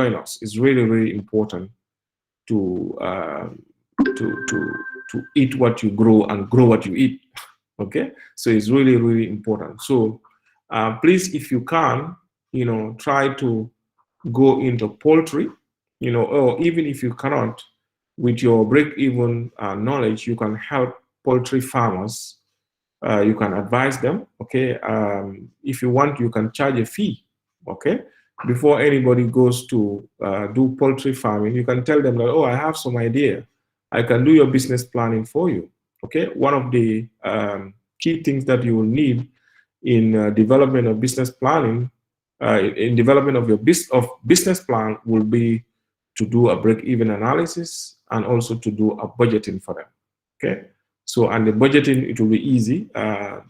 join us. It's really, really important to to eat what you grow and grow what you eat. Okay, so it's really, really important. So please, if you can, try to go into poultry, or even if you cannot, with your break-even knowledge, you can help poultry farmers. You can advise them. Okay, if you want, you can charge a fee. Okay, before anybody goes to do poultry farming, you can tell them that, oh, I have some idea. I can do your business planning for you. Okay, one of the key things that you will need in development of business planning, in development of your business plan, will be to do a break-even analysis and also to do a budgeting for them. Okay, so and the budgeting, it will be easy.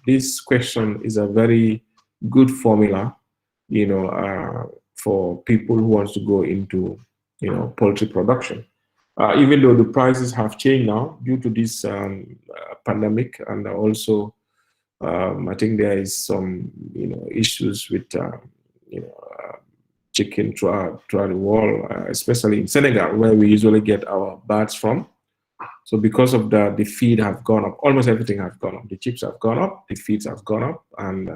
This question is a very good formula, for people who wants to go into, poultry production. Even though the prices have changed now due to this pandemic, and also I think there is some, issues with, chicken throughout the world, especially in Senegal, where we usually get our birds from. So because of that, the feed have gone up. Almost everything has gone up. The chips have gone up, the feeds have gone up, and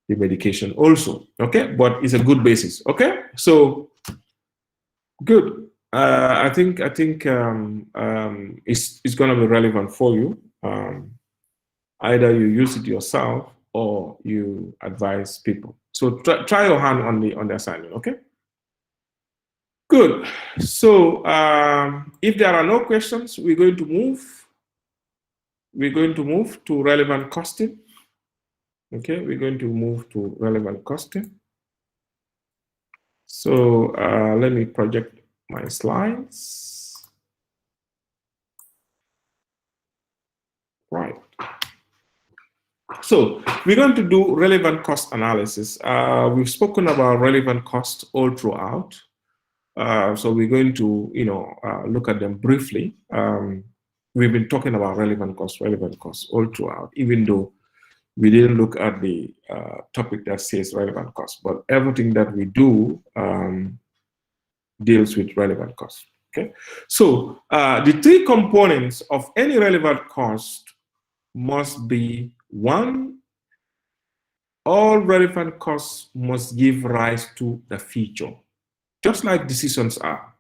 the medication also. Okay, but it's a good basis. Okay, so good. I think it's going to be relevant for you. Either you use it yourself or you advise people. So try your hand on the assignment. Okay. Good. So if there are no questions, we're going to move. We're going to move to relevant costing. Okay, we're going to move to relevant costing. So let me project my slides. Right. So we're going to do relevant cost analysis. We've spoken about relevant costs all throughout. So we're going to, look at them briefly. We've been talking about relevant costs all throughout, even though we didn't look at the topic that says relevant costs, but everything that we do deals with relevant costs. Okay, so the three components of any relevant cost must be: one, all relevant costs must give rise to the feature, just like decisions are.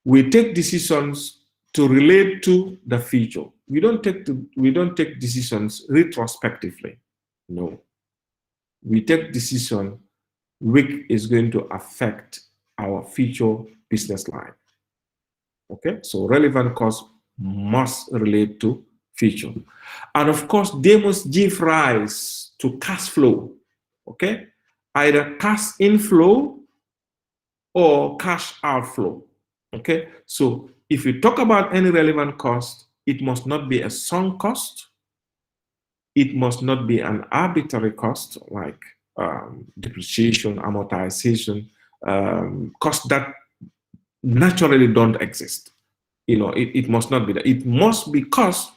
We take decisions to relate to the feature. We don't take decisions retrospectively. No. We take decision which is going to affect our future business line. Okay, so relevant costs must relate to feature. And of course, they must give rise to cash flow. Okay, either cash inflow or cash outflow. Okay, so if you talk about any relevant cost, it must not be a sunk cost. It must not be an arbitrary cost like depreciation, amortization, costs that naturally don't exist. It must not be that. It must be cost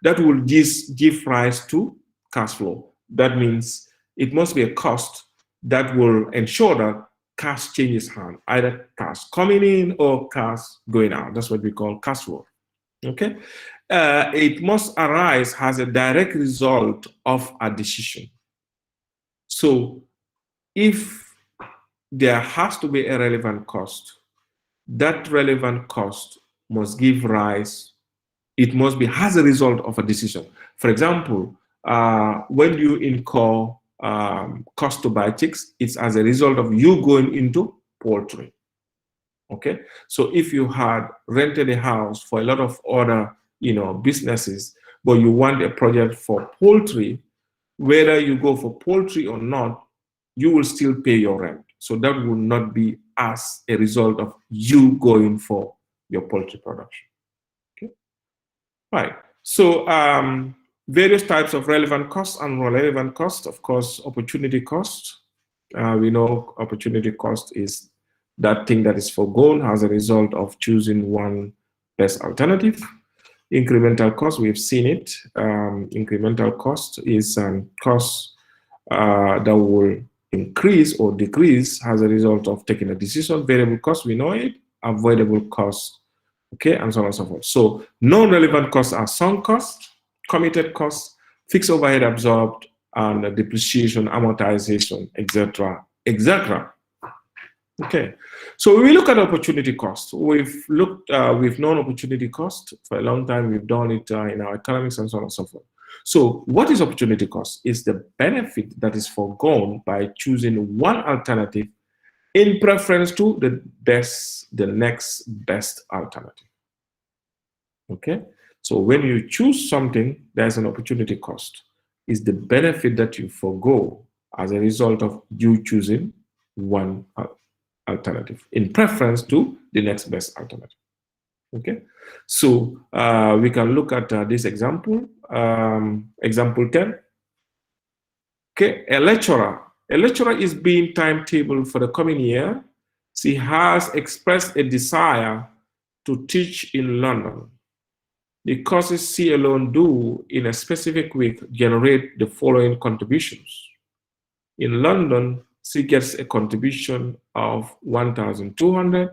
that will give rise to cash flow. That means it must be a cost that will ensure that cash changes hand, either cash coming in or cash going out. That's what we call cash flow. Okay, it must arise as a direct result of a decision. So if there has to be a relevant cost, that relevant cost must give rise, it must be as a result of a decision. For example, when you incur cost to buy chicks, it's as a result of you going into poultry. Okay, so if you had rented a house for a lot of other businesses, but you want a project for poultry, whether you go for poultry or not, you will still pay your rent. So that will not be as a result of you going for your poultry production. Okay, right. So various types of relevant costs and non-relevant costs. Of course, opportunity cost. We know opportunity cost is that thing that is forgone as a result of choosing one best alternative. Incremental cost, we've seen it. Incremental cost is cost that will increase or decrease as a result of taking a decision. Variable costs, we know it. Avoidable costs, okay, and so on and so forth. So non-relevant costs are sunk costs, committed costs, fixed overhead absorbed, and depreciation, amortization, etc., etc. Okay, so we look at opportunity cost. We've known opportunity cost for a long time. We've done it in our economics and so on and so forth. So what is opportunity cost? It's the benefit that is foregone by choosing one alternative in preference to the next best alternative. Okay, so when you choose something, there's an opportunity cost. It's the benefit that you forego as a result of you choosing one alternative in preference to the next best alternative. Okay, so we can look at this example, example 10. Okay, a lecturer is being timetabled for the coming year. She has expressed a desire to teach in London. The courses she alone do in a specific week generate the following contributions. In London, she gets a contribution of 1,200.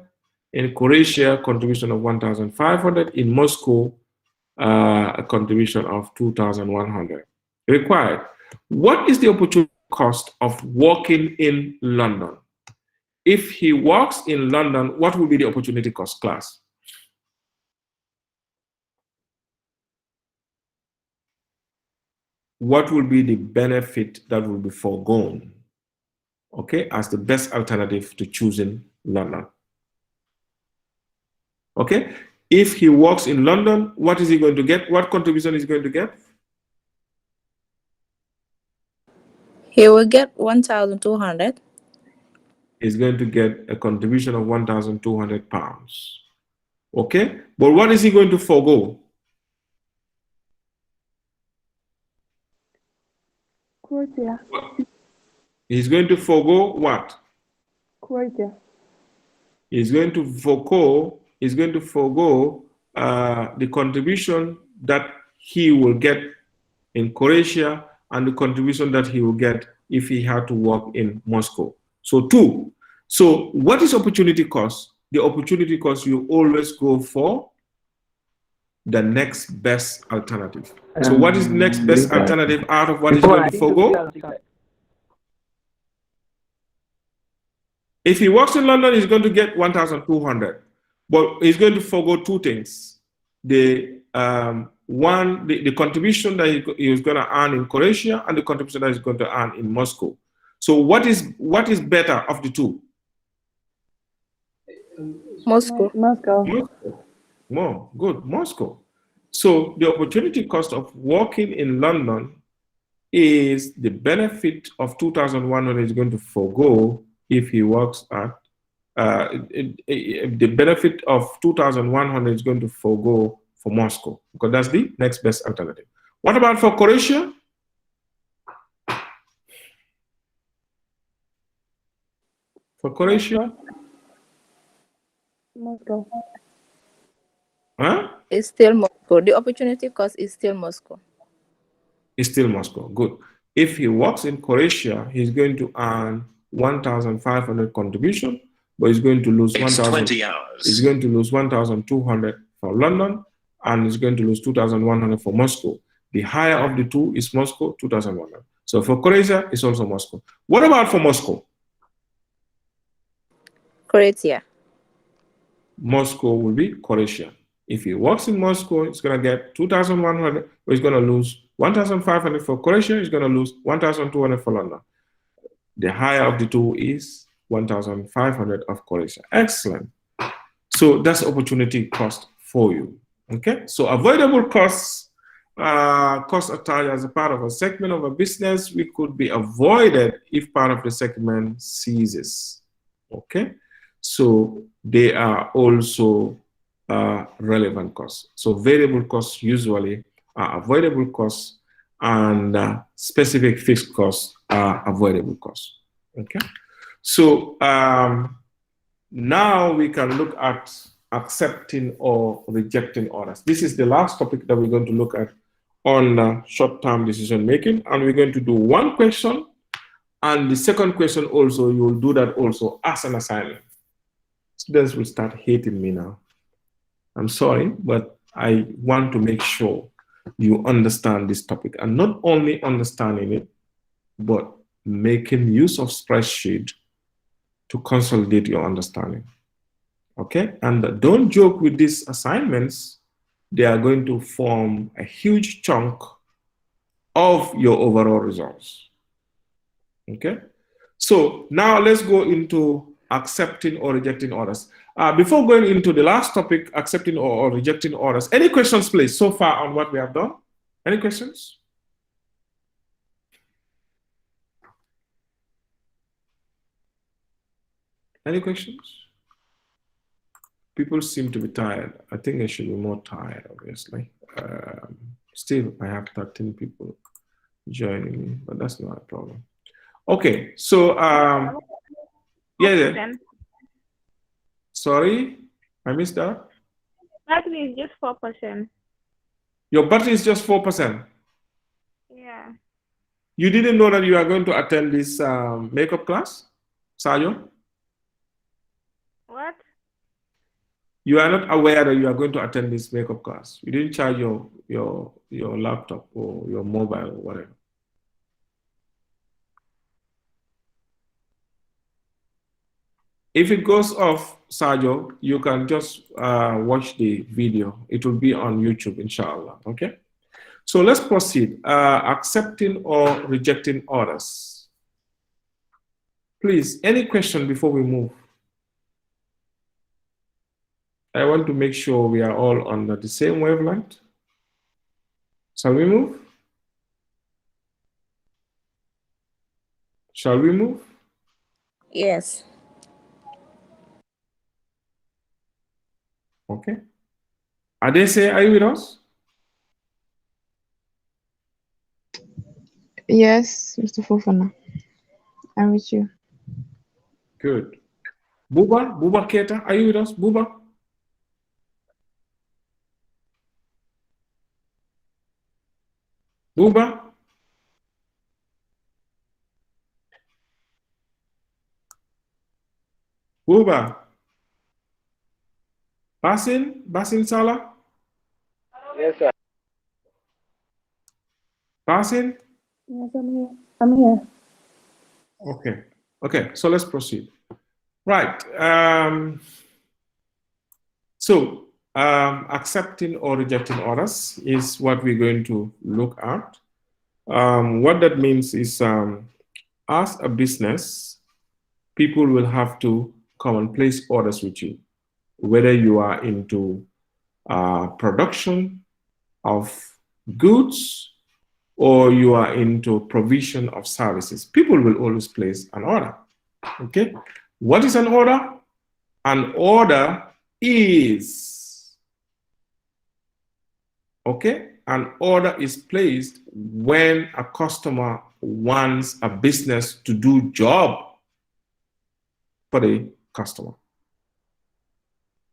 In Croatia, contribution of 1,500. In Moscow, a contribution of 2,100. Required. What is the opportunity cost of working in London? If he works in London, what will be the opportunity cost, class? What will be the benefit that will be foregone, okay, as the best alternative to choosing London? Okay, if he works in London, what is he going to get? What contribution is he going to get? He will get 1,200. He's going to get a contribution of 1,200 pounds. Okay, but what is he going to forego? Croatia. He's going to forego what? Croatia. He's going to forego the contribution that he will get in Croatia and the contribution that he will get if he had to work in Moscow. So two. So what is opportunity cost? The opportunity cost, you always go for the next best alternative. So what is the next best alternative out of what is going to forego? If he works in London, he's going to get 1,200, but he's going to forego two things. The contribution that he was going to earn in Croatia and the contribution that he's going to earn in Moscow. So what is better of the two? Moscow. Moscow. Good, Moscow. So the opportunity cost of working in London is the benefit of 2,100 is going to forego if he works at, the benefit of 2,100 is going to forego for Moscow, because that's the next best alternative. What about for Croatia? For Croatia? Moscow. Huh? It's still Moscow. The opportunity cost is still Moscow. It's still Moscow. Good. If he works in Croatia, he's going to earn 1,500 contribution, but he's going to lose 1,000. He's going to lose 1,200 for London, and he's going to lose 2,100 for Moscow. The higher of the two is Moscow, 2,100. So for Croatia, it's also Moscow. What about for Moscow? Croatia. Moscow will be Croatia. If he works in Moscow, he's going to get 2,100, but he's going to lose 1,500 for Croatia, he's going to lose 1,200 for London. The higher of the two is 1,500 of Croatia. Excellent. So that's opportunity cost for you. Okay, so avoidable costs, costs attached as a part of a segment of a business, we could be avoided if part of the segment ceases. Okay, so they are also relevant costs. So variable costs usually are avoidable costs, and specific fixed costs are avoidable costs. Okay, so now we can look at accepting or rejecting orders. This is the last topic that we're going to look at on short-term decision making, and we're going to do one question And the second question also, you will do that also as an assignment. Students will start hating me now. I'm sorry, but I want to make sure you understand this topic, and not only understanding it, but making use of spreadsheet to consolidate your understanding. Okay, and don't joke with these assignments. They are going to form a huge chunk of your overall results. Okay, so now let's go into accepting or rejecting orders. Before going into the last topic, accepting or rejecting orders, any questions, please, so far on what we have done? Any questions? Any questions? People seem to be tired. I think I should be more tired, obviously. Still, I have 13 people joining me, but that's not a problem. Okay, so yeah. Sorry, I missed that. Battery is just 4%. Your battery is just 4%. Yeah. You didn't know that you are going to attend this makeup class, Sayo? What? You are not aware that you are going to attend this makeup class. You didn't charge your laptop or your mobile or whatever. If it goes off, Sajo, you can just watch the video. It will be on YouTube, inshallah. Okay? So let's proceed. Accepting or rejecting orders. Please, any question before we move? I want to make sure we are all on the same wavelength. Shall we move? Shall we move? Yes. Okay. Adese, are you with us? Yes, Mr. Fofana. I'm with you. Good. Buba Keta, are you with us? Buba? Buba? Buba? Basin Salah? Yes, sir. Basin? Yes, I'm here. I'm here. Okay. Okay, so let's proceed. Right. Accepting or rejecting orders is what we're going to look at. What that means is, as a business, people will have to come and place orders with you, whether you are into production of goods or you are into provision of services. People will always place an order. Okay? What is an order? An order is, okay? An order is placed when a customer wants a business to do job for the customer.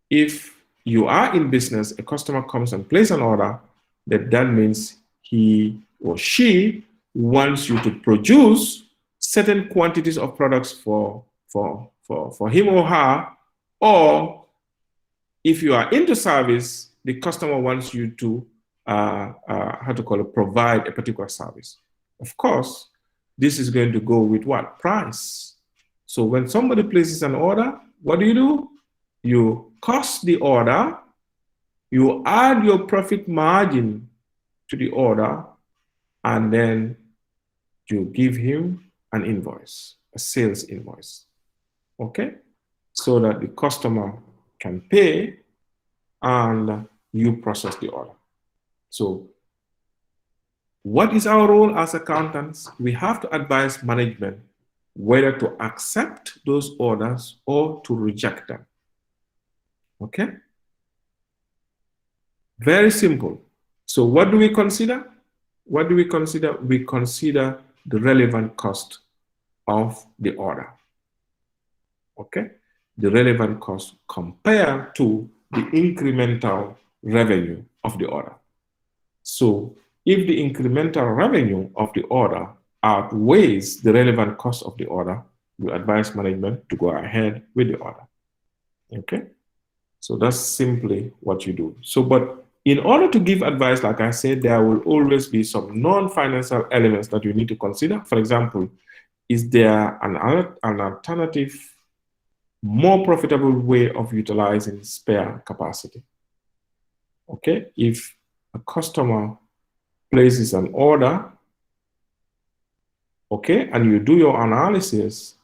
If you are in business, a customer comes and places an order, that means he or she wants you to produce certain quantities of products for him or her, or if you are into service, the customer wants you to provide a particular service. Of course, this is going to go with what? Price. So when somebody places an order, what do? You cost the order, you add your profit margin to the order, and then you give him an invoice, a sales invoice. Okay? So that the customer can pay and you process the order. So, what is our role as accountants? We have to advise management whether to accept those orders or to reject them. Okay? Very simple. So what do we consider? What do we consider? We consider the relevant cost of the order. Okay? The relevant cost compared to the incremental revenue of the order. So if the incremental revenue of the order outweighs the relevant cost of the order, you advise management to go ahead with the order. Okay? So that's simply what you do. So, but in order to give advice, like I said, there will always be some non-financial elements that you need to consider. For example, is there an alternative, more profitable way of utilizing spare capacity? Okay, if a customer places an order, okay, and you do your analysis,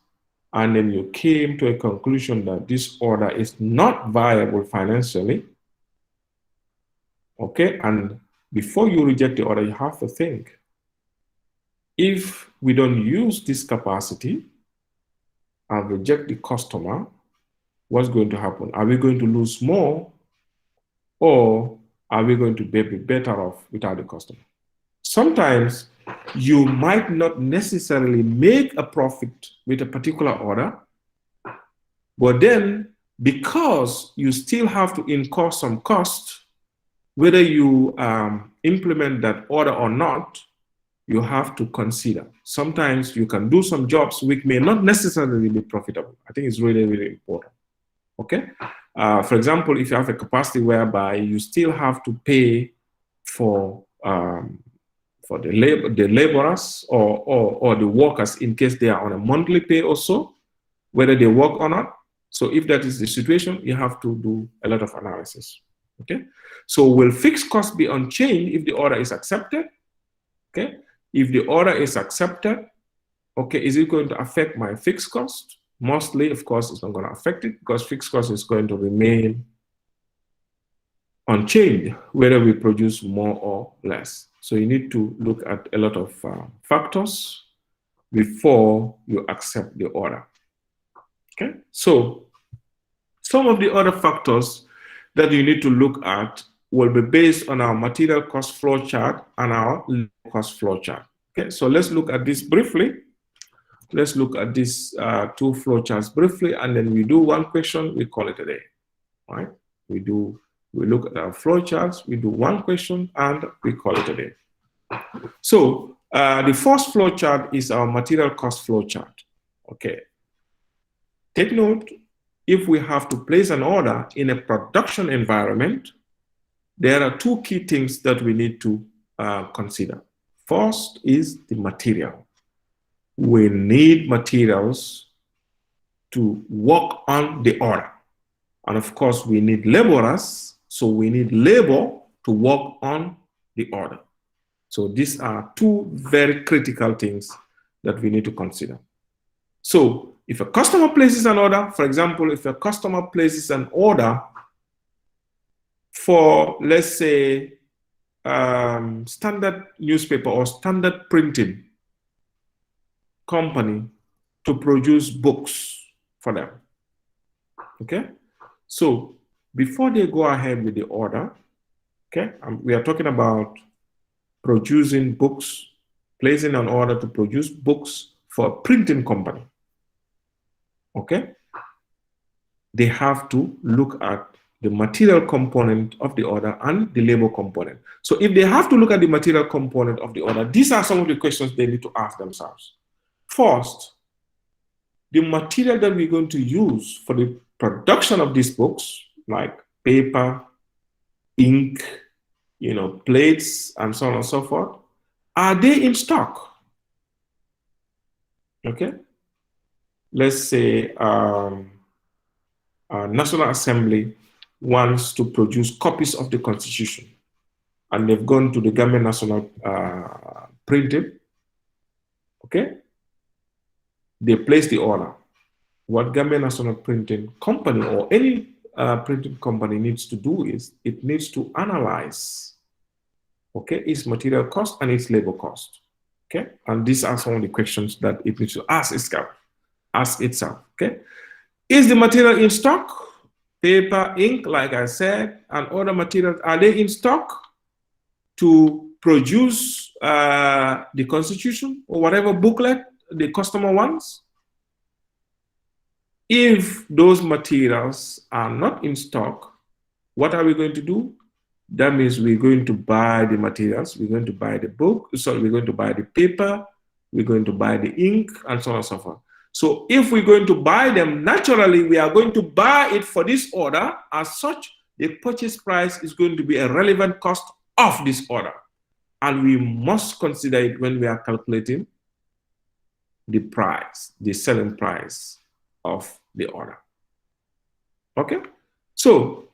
and then you came to a conclusion that this order is not viable financially, okay, and before you reject the order, you have to think, if we don't use this capacity and reject the customer, what's going to happen? Are we going to lose more, or are we going to be better off without the customer? Sometimes you might not necessarily make a profit with a particular order, but then because you still have to incur some cost, whether you implement that order or not, you have to consider. Sometimes you can do some jobs which may not necessarily be profitable. I think it's really, really important. Okay? For example, if you have a capacity whereby you still have to pay for the laborers or the workers in case they are on a monthly pay also, whether they work or not. So if that is the situation, you have to do a lot of analysis. Okay? So will fixed cost be unchanged if the order is accepted? Okay? If the order is accepted, okay, is it going to affect my fixed cost? Mostly, of course, it's not going to affect it because fixed cost is going to remain unchanged, whether we produce more or less. So you need to look at a lot of factors before you accept the order. Okay, so some of the other factors that you need to look at will be based on our material cost flow chart and our labor cost flow chart. Okay, so let's look at this briefly. Let's look at these two flow charts briefly, and then we do one question, we call it a day. Right? We look at our flow charts, we do one question, and we call it a day. So the first flow chart is our material cost flow chart. Okay. Take note, if we have to place an order in a production environment, there are two key things that we need to consider. First is the material. We need materials to work on the order. And of course, we need laborers, so we need labor to work on the order. So these are two very critical things that we need to consider. So if a customer places an order, for example, if a customer places an order for, let's say, standard newspaper or standard printing company to produce books for them, okay? So before they go ahead with the order, okay, we are talking about producing books, placing an order to produce books for a printing company, okay? They have to look at the material component of the order and the labor component. So if they have to look at the material component of the order, these are some of the questions they need to ask themselves. First, the material that we're going to use for the production of these books, like paper, ink, plates, and so on and so forth, are they in stock? Okay? Let's say National Assembly wants to produce copies of the Constitution, and they've gone to the Government National Printing, okay? They place the order. What Government National Printing Company or any printing company needs to do is it needs to analyze, okay, its material cost and its labor cost, okay? And these are some of the questions that it needs to ask itself, okay? Is the material in stock? Paper, ink, like I said, and other materials, are they in stock to produce the Constitution or whatever booklet the customer wants? If those materials are not in stock, what are we going to do? That means we're going to buy the materials, we're going to buy the book, we're going to buy the paper, we're going to buy the ink, and so on and so forth. So if we're going to buy them, naturally, we are going to buy it for this order. As such, the purchase price is going to be a relevant cost of this order. And we must consider it when we are calculating the price, the selling price of the order. Okay? So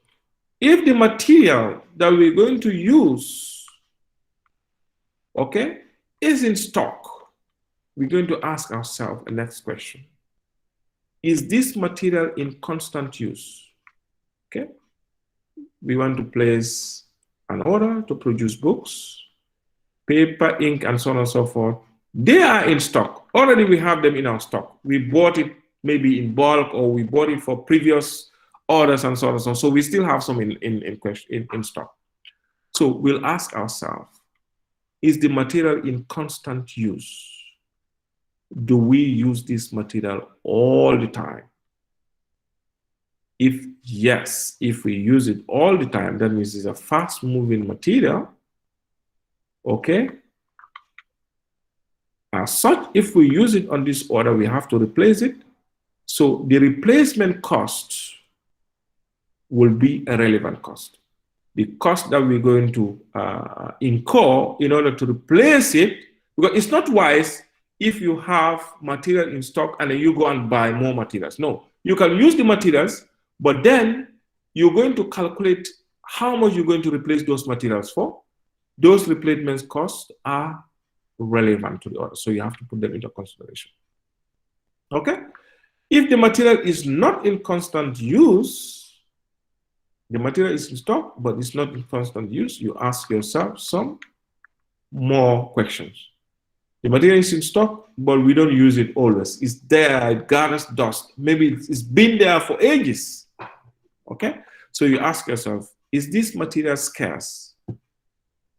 if the material that we're going to use, okay, is in stock, we're going to ask ourselves the next question. Is this material in constant use? Okay? We want to place an order to produce books, paper, ink, and so on and so forth. They are in stock. Already we have them in our stock. We bought it maybe in bulk, or we bought it for previous orders and so on and so on. So we still have some in stock. So we'll ask ourselves, is the material in constant use? Do we use this material all the time? If yes, if we use it all the time, that means it's a fast moving material. Okay? As such, if we use it on this order, we have to replace it. So the replacement cost will be a relevant cost. The cost that we're going to incur in order to replace it, because it's not wise if you have material in stock and then you go and buy more materials. No, you can use the materials, but then you're going to calculate how much you're going to replace those materials for. Those replacement costs are relevant to the order, so you have to put them into consideration. Okay? If the material is not in constant use, the material is in stock, but it's not in constant use, you ask yourself some more questions. The material is in stock, but we don't use it always. It's there, it gathers dust. Maybe it's been there for ages. Okay? So you ask yourself, is this material scarce?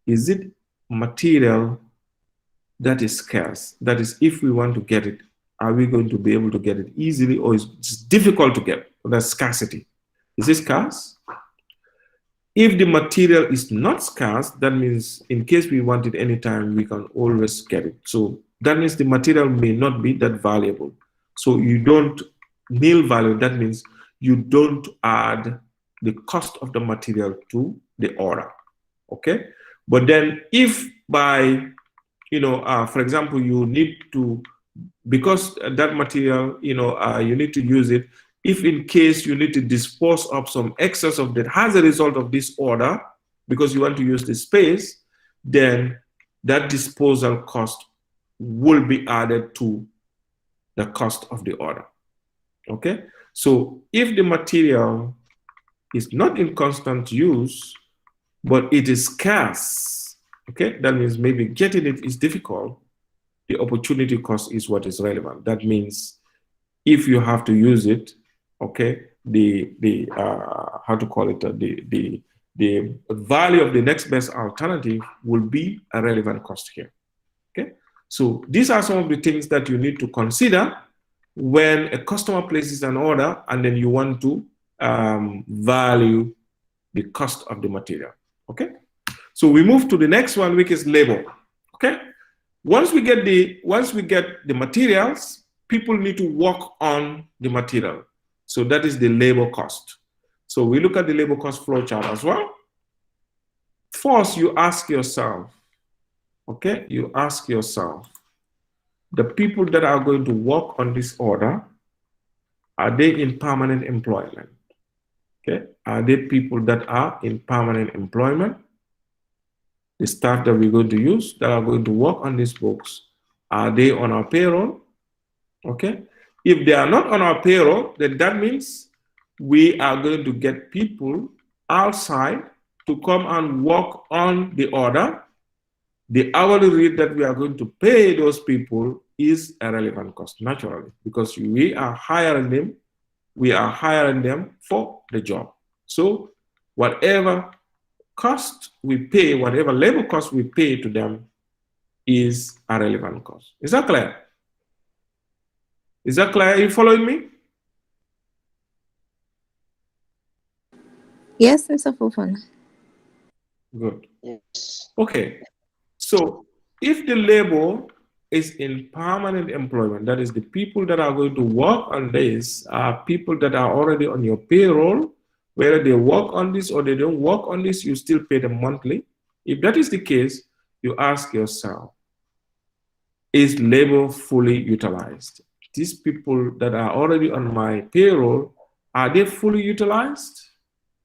Is it material that is scarce? That is, if we want to get it, are we going to be able to get it easily, or is it difficult to get? There's scarcity. Is it scarce? If the material is not scarce, that means in case we want it anytime, we can always get it. So that means the material may not be that valuable. So you don't nil value. That means you don't add the cost of the material to the order. Okay? But then if by, for example, you need to, because that material, you need to use it, if in case you need to dispose of some excess of that as a result of this order, because you want to use the space, then that disposal cost will be added to the cost of the order. Okay? So if the material is not in constant use, but it is scarce, okay, that means maybe getting it is difficult, the opportunity cost is what is relevant. That means if you have to use it, okay, the value of the next best alternative will be a relevant cost here. Okay, so these are some of the things that you need to consider when a customer places an order and then you want to value the cost of the material. Okay, so we move to the next one, which is labor. Okay, once we get the materials, people need to work on the material. So that is the labor cost. So we look at the labor cost flow chart as well. First, you ask yourself, okay, you ask yourself, the people that are going to work on this order, are they in permanent employment? Okay, are they people that are in permanent employment? The staff that we're going to use that are going to work on these books, are they on our payroll? Okay, if they are not on our payroll, then that means we are going to get people outside to come and work on the order. The hourly rate that we are going to pay those people is a relevant cost, naturally, because we are hiring them for the job. So whatever cost we pay, whatever labor cost we pay to them is a relevant cost. Is that clear? Is that clear? Are you following me? Yes, Mr. Fofana. Good. Yes. Okay. So if the labor is in permanent employment, that is the people that are going to work on this are people that are already on your payroll, whether they work on this or they don't work on this, you still pay them monthly. If that is the case, you ask yourself, is labor fully utilized? These people that are already on my payroll, are they fully utilized?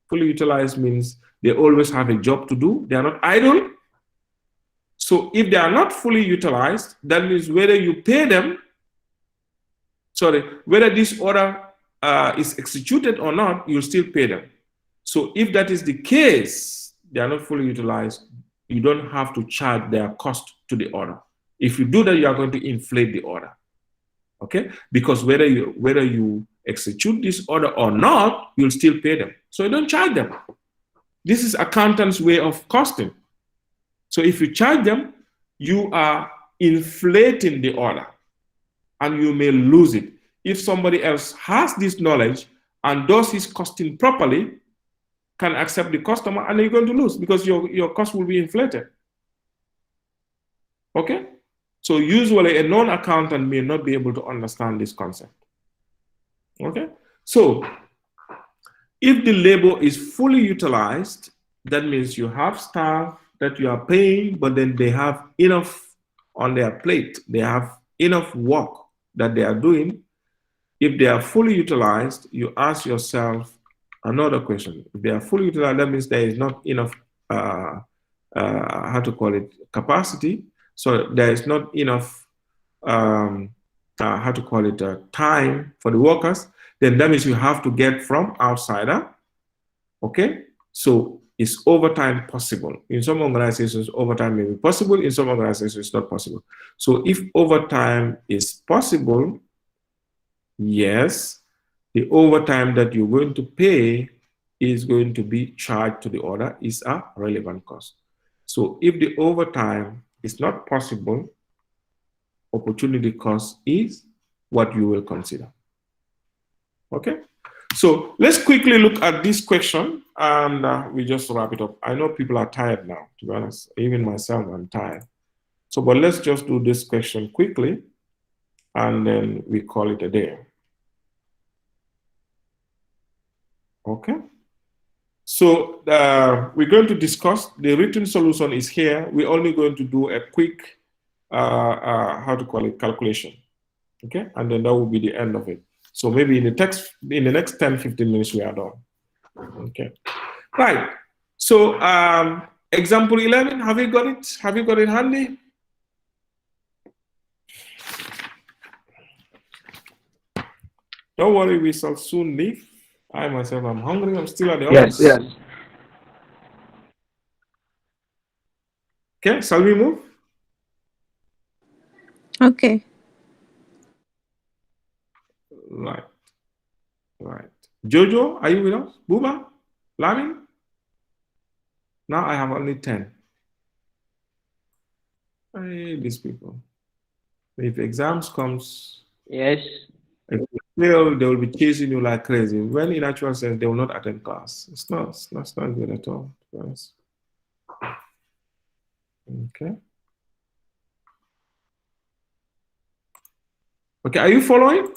Fully utilized means they always have a job to do. They are not idle. So if they are not fully utilized, that means whether you pay them, whether this order is executed or not, you still pay them. So if that is the case, they are not fully utilized, you don't have to charge their cost to the order. If you do that, you are going to inflate the order. Okay? Because whether you execute this order or not, you'll still pay them. So you don't charge them. This is accountant's way of costing. So if you charge them, you are inflating the order and you may lose it. If somebody else has this knowledge and does his costing properly, can accept the customer, and you're going to lose because your cost will be inflated. Okay? So usually a non-accountant may not be able to understand this concept. Okay? So if the labor is fully utilized, that means you have staff that you are paying, but then they have enough on their plate. They have enough work that they are doing. If they are fully utilized, you ask yourself another question. If they are fully utilized, that means there is not enough, capacity. So there is not enough, time for the workers. Then that means you have to get from outsider. Okay? So is overtime possible? In some organizations, overtime may be possible. In some organizations, it's not possible. So if overtime is possible, yes, the overtime that you're going to pay is going to be charged to the order, is a relevant cost. So if the overtime is not possible, opportunity cost is what you will consider. Okay? So let's quickly look at this question and we just wrap it up. I know people are tired now, to be honest. Even myself, I'm tired. So, but let's just do this question quickly and then we call it a day. Okay? So we're going to discuss, the written solution is here. We're only going to do a quick, calculation. Okay? And then that will be the end of it. So maybe in the next 10, 15 minutes, we are done. Okay. Right. So example 11, have you got it? Have you got it handy? Don't worry, we shall soon leave. I myself, I'm hungry. I'm still at the office. Yes. Okay, shall we move? Okay. Right. Right. Jojo, are you with us? Buba? Lamin? Now I have only 10. Hey, these people. If exams comes, Yes. if you fail, they will be chasing you like crazy. When in actual sense, they will not attend class. It's not good at all, to be honest. Okay. Okay, are you following?